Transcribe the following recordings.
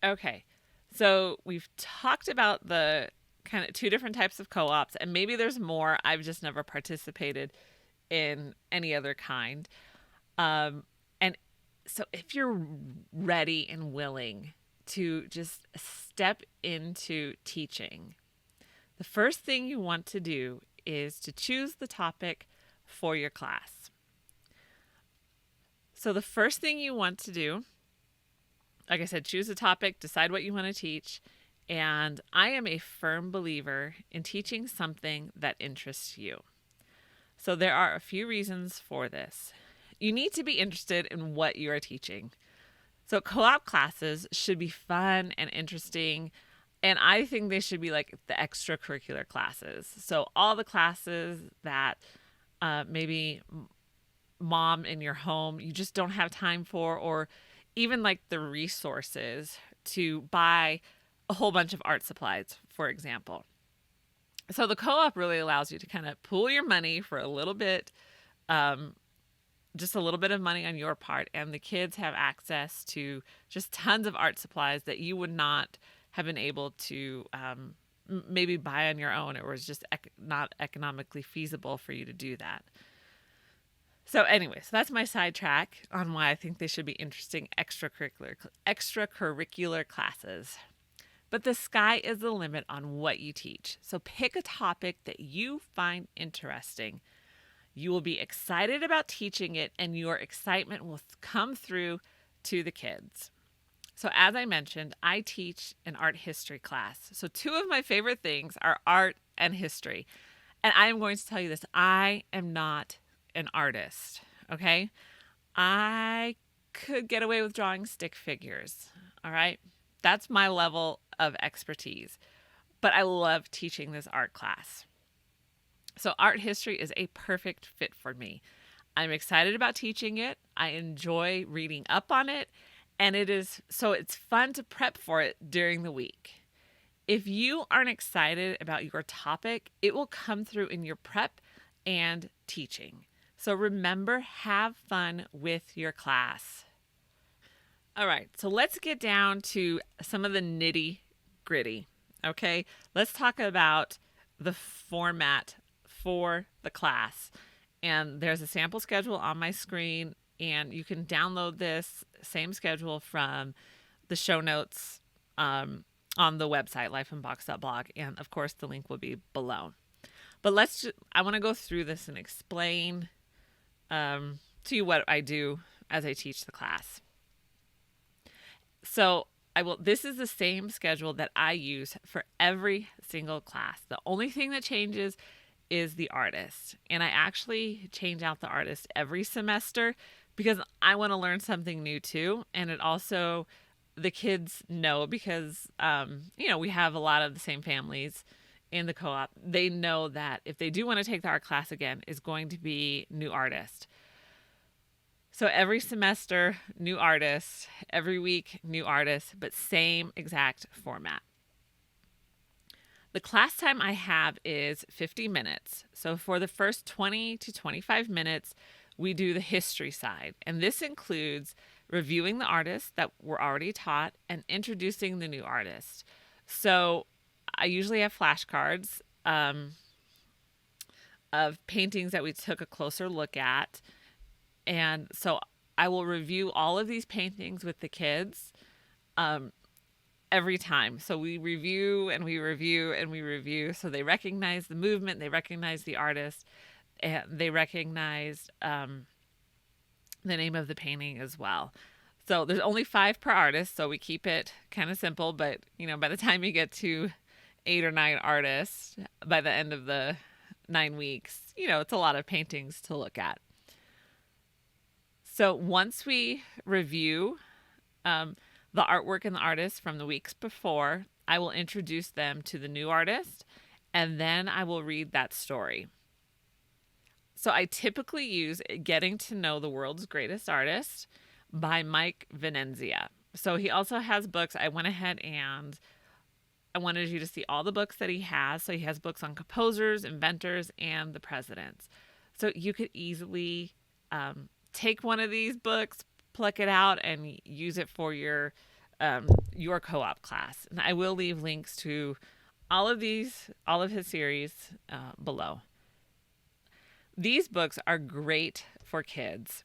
Okay, so we've talked about the kind of two different types of co-ops, and maybe there's more. I've just never participated in any other kind. And so if you're ready and willing to just step into teaching, the first thing you want to do is to choose the topic for your class. So the first thing you want to do, like I said, choose a topic, decide what you want to teach. And I am a firm believer in teaching something that interests you. So there are a few reasons for this. You need to be interested in what you are teaching. So co-op classes should be fun and interesting. And I think they should be like the extracurricular classes. So all the classes that maybe mom in your home, you just don't have time for, or even like the resources to buy a whole bunch of art supplies, for example. So the co-op really allows you to kind of pool your money for a little bit, just a little bit of money on your part, and the kids have access to just tons of art supplies that you would not have been able to maybe buy on your own. It was just not economically feasible for you to do that. So anyway, so that's my sidetrack on why I think they should be interesting extracurricular classes. But the sky is the limit on what you teach. So pick a topic that you find interesting. You will be excited about teaching it, and your excitement will come through to the kids. So as I mentioned, I teach an art history class. So two of my favorite things are art and history. And I am going to tell you this, I am not an artist, okay? I could get away with drawing stick figures, all right? That's my level of expertise. But I love teaching this art class. So art history is a perfect fit for me. I'm excited about teaching it. I enjoy reading up on it, and it's fun to prep for it during the week. If you aren't excited about your topic, it will come through in your prep and teaching. So remember, have fun with your class. All right, so let's get down to some of the nitty gritty, okay? Let's talk about the format for the class. And there's a sample schedule on my screen, and you can download this same schedule from the show notes on the website, lifeunboxed.blog, and of course the link will be below. But I want to go through this and explain to you what I do as I teach the class. So this is the same schedule that I use for every single class. The only thing that changes is the artist. And I actually change out the artist every semester because I want to learn something new too. And it also, the kids know because, we have a lot of the same families in the co-op. They know that if they do want to take the art class again, it's going to be new artist. So every semester, new artist, every week, new artist, but same exact format. The class time I have is 50 minutes. So for the first 20 to 25 minutes, we do the history side. And this includes reviewing the artists that were already taught and introducing the new artist. So I usually have flashcards of paintings that we took a closer look at. And so I will review all of these paintings with the kids every time. So we review and we review and we review. So they recognize the movement, they recognize the artist, and they recognize the name of the painting as well. So there's only 5 per artist, so we keep it kind of simple. But, by the time you get to 8 or 9 artists, by the end of the 9 weeks, it's a lot of paintings to look at. So once we review the artwork and the artist from the weeks before, I will introduce them to the new artist, and then I will read that story. So I typically use Getting to Know the World's Greatest Artist by Mike Venezia. So he also has books. I went ahead and I wanted you to see all the books that he has. So he has books on composers, inventors, and the presidents. So you could easily take one of these books, pluck it out, and use it for your co-op class. And I will leave links to all of his series below. These books are great for kids.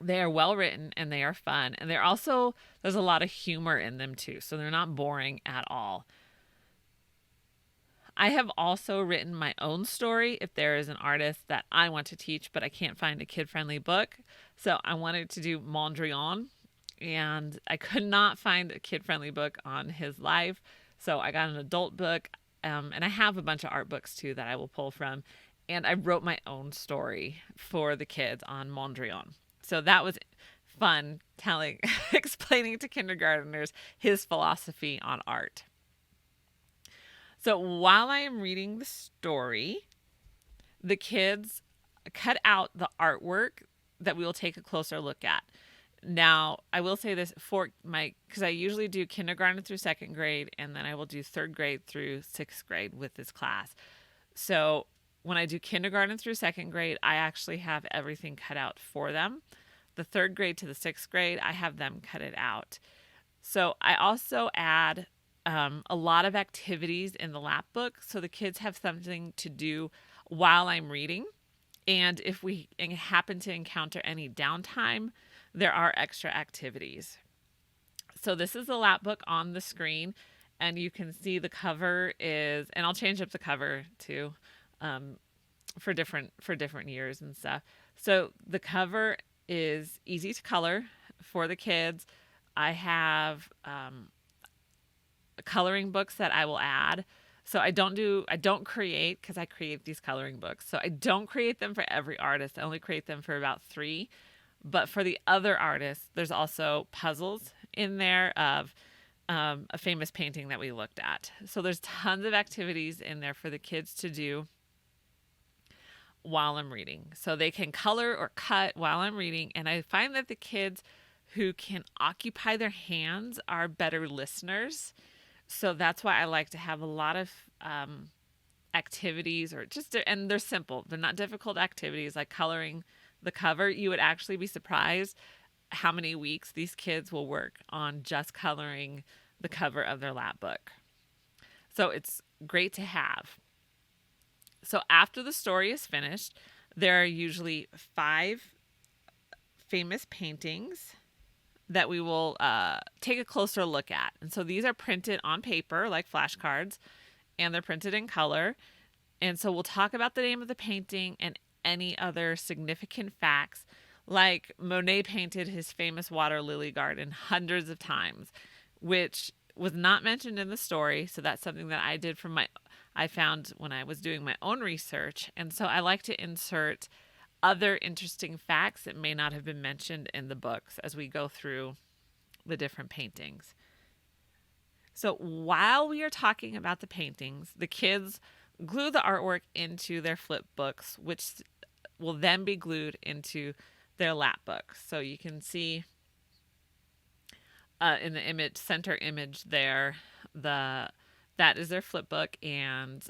They are well written and they are fun. And there's a lot of humor in them too. So they're not boring at all. I have also written my own story if there is an artist that I want to teach, but I can't find a kid-friendly book. So I wanted to do Mondrian, and I could not find a kid-friendly book on his life. So I got an adult book, and I have a bunch of art books too that I will pull from. And I wrote my own story for the kids on Mondrian. So that was fun explaining to kindergartners his philosophy on art. So while I am reading the story, the kids cut out the artwork that we will take a closer look at. Now, I will say this because I usually do kindergarten through second grade, and then I will do third grade through sixth grade with this class. So when I do kindergarten through second grade, I actually have everything cut out for them. The third grade to the sixth grade, I have them cut it out. So I also add a lot of activities in the lap book so the kids have something to do while I'm reading. And if we happen to encounter any downtime, there are extra activities. So this is the lap book on the screen, and you can see the cover is, and I'll change up the cover too for different years and stuff. So the cover is easy to color for the kids. I have coloring books that I will add. So I don't create, because I create these coloring books. So I don't create them for every artist. I only create them for about 3. But for the other artists, there's also puzzles in there of a famous painting that we looked at. So there's tons of activities in there for the kids to do while I'm reading. So they can color or cut while I'm reading. And I find that the kids who can occupy their hands are better listeners. So that's why I like to have a lot of activities, and they're simple. They're not difficult activities like coloring the cover. You would actually be surprised how many weeks these kids will work on just coloring the cover of their lap book. So it's great to have. So after the story is finished, there are usually 5 famous paintings that we will take a closer look at. And so these are printed on paper like flashcards, and they're printed in color. And so we'll talk about the name of the painting and any other significant facts, like Monet painted his famous water lily garden hundreds of times, which was not mentioned in the story. So that's something that I found when I was doing my own research. And so I like to insert other interesting facts that may not have been mentioned in the books as we go through the different paintings. So while we are talking about the paintings, the kids glue the artwork into their flip books, which will then be glued into their lap books. So you can see in the center image there, that is their flip book, and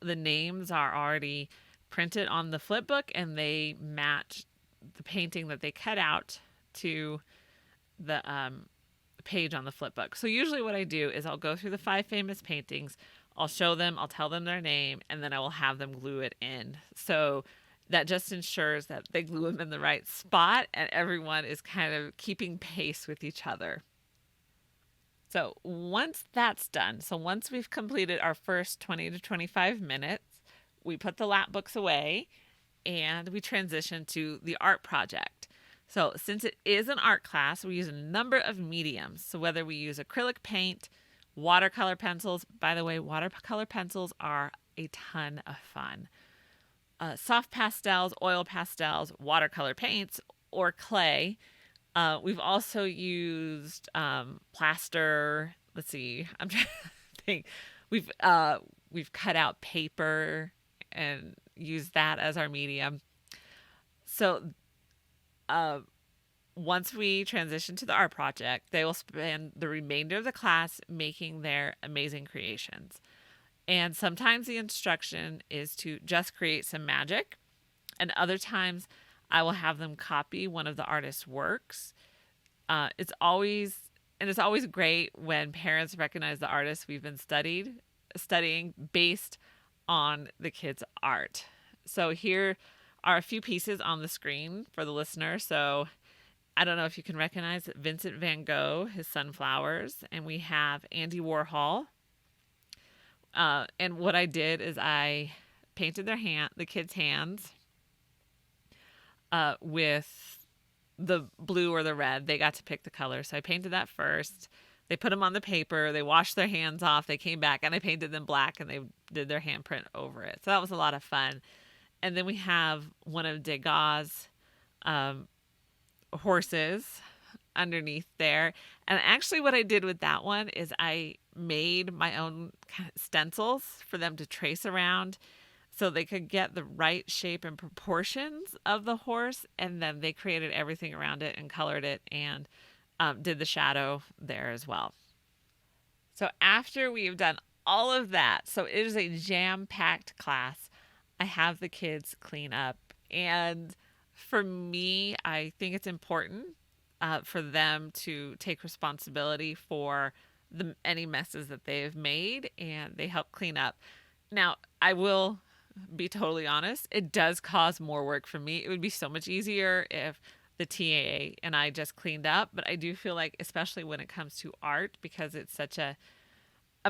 the names are already printed on the flip book, and they match the painting that they cut out to the page on the flip book. So usually what I do is I'll go through the 5 famous paintings, I'll show them, I'll tell them their name, and then I will have them glue it in. So that just ensures that they glue them in the right spot and everyone is kind of keeping pace with each other. So once that's done, once we've completed our first 20 to 25 minutes, we put the lap books away and we transition to the art project. So since it is an art class, we use a number of mediums. So whether we use acrylic paint, watercolor pencils, by the way, watercolor pencils are a ton of fun. Soft pastels, oil pastels, watercolor paints, or clay. We've also used plaster. Let's see. I'm trying to think. We've cut out paper and used that as our medium. So once we transition to the art project, they will spend the remainder of the class making their amazing creations. And sometimes the instruction is to just create some magic, and other times I will have them copy one of the artist's works. It's always great when parents recognize the artists we've been studying based on the kids' art. So here are a few pieces on the screen for the listener. So I don't know if you can recognize Vincent van Gogh, his sunflowers, and we have Andy Warhol. And what I did is I painted the kids' hands with the blue or the red. They got to pick the color. So I painted that first. They put them on the paper. They washed their hands off. They came back and I painted them black and they did their handprint over it. So that was a lot of fun. And then we have one of Degas' horses underneath there. And actually what I did with that one is I made my own stencils for them to trace around so they could get the right shape and proportions of the horse. And then they created everything around it and colored it and did the shadow there as well. So after we've done all of that, so it is a jam-packed class, I have the kids clean up. And for me, I think it's important for them to take responsibility for any messes that they've made, and they help clean up. Now, I will be totally honest, it does cause more work for me. It would be so much easier if the TAA and I just cleaned up, but I do feel like, especially when it comes to art, because it's such a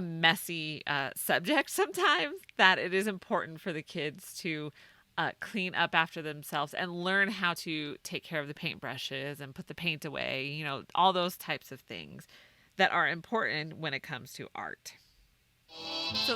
messy subject sometimes, that it is important for the kids to clean up after themselves and learn how to take care of the paintbrushes and put the paint away, all those types of things that are important when it comes to art. So